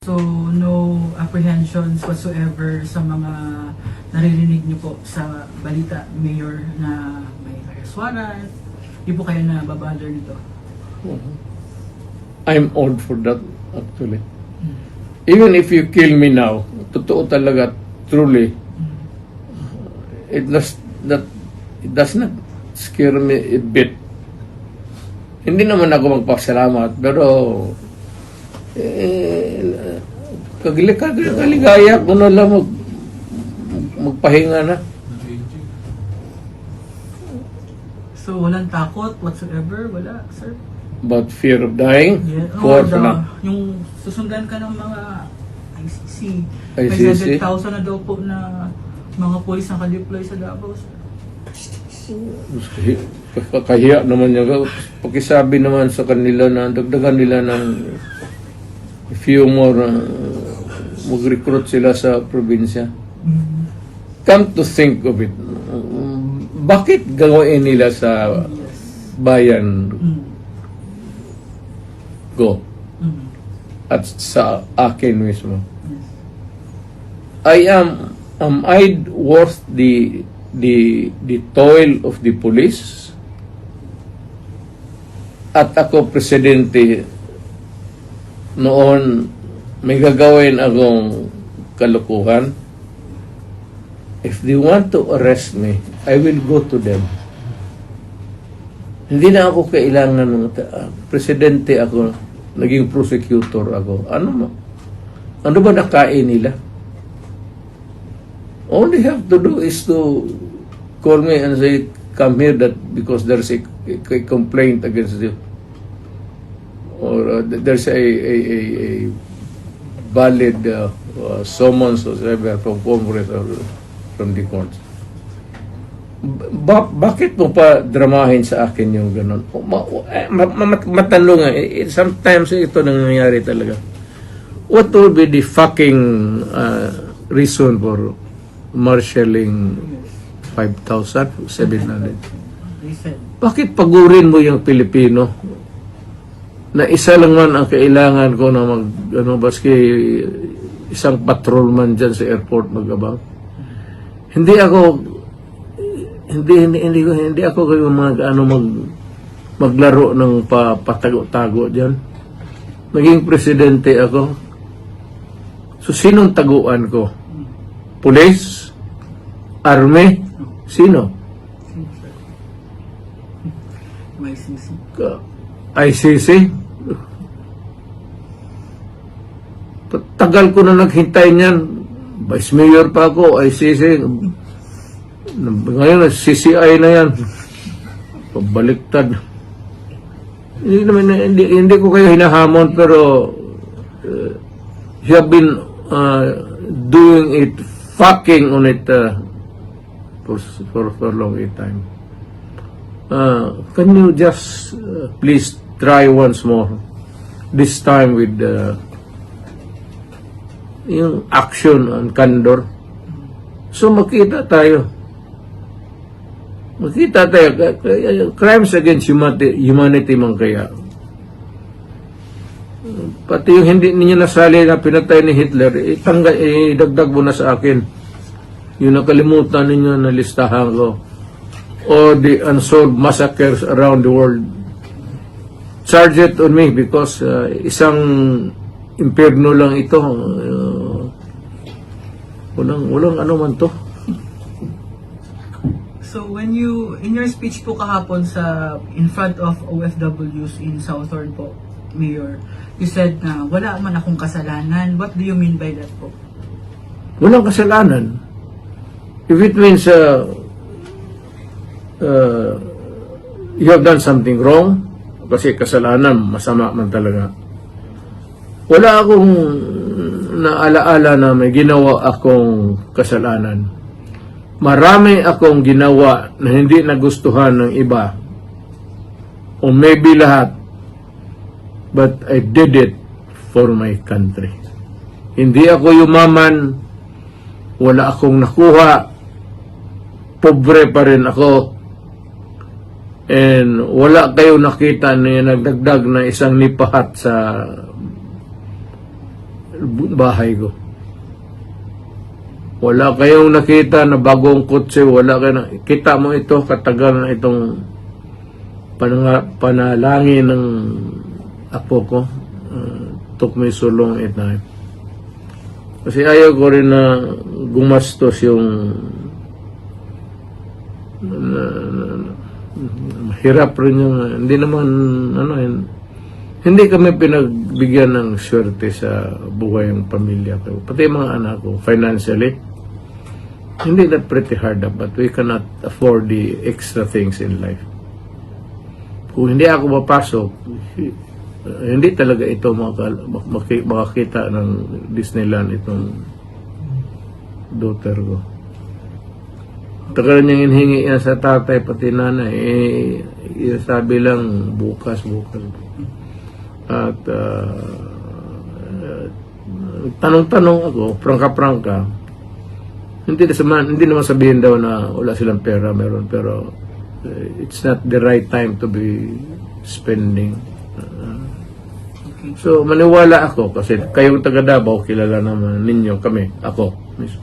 So, no apprehensions whatsoever sa mga naririnig niyo po sa balita, Mayor, na may arrest warrant? Di po kayo na babother nito? I'm old for that, actually. Even if you kill me now, totoo talaga, truly, it does not scare me a bit. Hindi naman ako magpasalamat, pero kaligaya ko na lang magpahinga na. So, walang takot whatsoever? Wala, sir? About fear of dying? Yeah. Na. Yung susundan ka ng mga ICC. ICC? May 100,000 na daw po na mga polis na ka-deploy sa Davao, sir. Kahiya naman niya. Pakisabi naman sa kanila na dagdagan nila ng few more mag-recruit sila sa probinsya. Come to think of it, bakit gawin nila sa bayan ko at sa akin mismo? Am I worth the toil of the police? At ako, presidente, noon may gagawin akong kalukuhan. If they want to arrest me, I will go to them. Hindi na ako kailangan ng presidente ako, naging prosecutor ako. Ano ba nakain nila? All they have to do is to call me and say, come here that because there's a complaint against you. Or there's a valid summons or whatever from Congress or from the courts. Bakit mo pa dramahin sa akin yung gano'n? Matanong nga, sometimes ito nangyayari talaga. What will be the fucking reason for marshalling 5,700? Bakit pagurin mo yung Pilipino na isa lang man ang kailangan ko na baski isang patrolman dyan sa airport magabang? Hindi ako kayo maglaro ng patago-tago diyan. Naging presidente ako. So sinong taguan ko? Police? Army? Sino? ICC? Tagal ko na naghintay niyan. Vice Mayor pa ako, ICC. Ngayon, CCI na yan. Pabaliktad. Hindi ko kayo hinahamon, pero you have been doing it, fucking on it for a long time. Can you just please try once more? This time with yung action and candor. So makita tayo. Crimes against humanity man kaya. Pati yung hindi ninyo nasali na pinatay ni Hitler, idagdag mo na sa akin. Yung nakalimutan ninyo na listahan ko. Or the unsolved massacres around the world. Charge it on me because isang impyerno lang ito. Walang ano man to. So when you, in your speech po kahapon in front of OFWs in Southern po, Mayor, you said na wala man akong kasalanan. What do you mean by that po? Walang kasalanan. If it means you have done something wrong, kasi kasalanan, masama man talaga. Wala akong naalaala na may ginawa akong kasalanan. Marami akong ginawa na hindi nagustuhan ng iba. O maybe lahat. But I did it for my country. Hindi ako yumaman. Wala akong nakuha. Pobre pa rin ako. And wala kayo nakita na nagdagdag na isang nipahat sa bahay ko. Wala kayong nakita na bagong kotse, wala kayong kita mo ito, katagal na itong panalangin ng apo ko. Took me so long at night. Kasi ayaw ko rin na gumastos yung hirap rin yung hindi naman hindi kami pinagbigyan ng swerte sa buhay ng pamilya ko. Pati mga anak ko, financially, hindi that pretty hard but we cannot afford the extra things in life. Kung hindi ako mapasok, hindi talaga ito makakita ng Disneyland itong daughter ko. Tagal niyang inhingi yan sa tatay pati nanay, sabi lang bukas. At tanong-tanong ako, prangka-prangka, hindi naman sabihin daw na wala silang pera, meron, pero it's not the right time to be spending. So, maniwala ako kasi kayong taga Davao, kilala naman ninyo kami, ako mismo.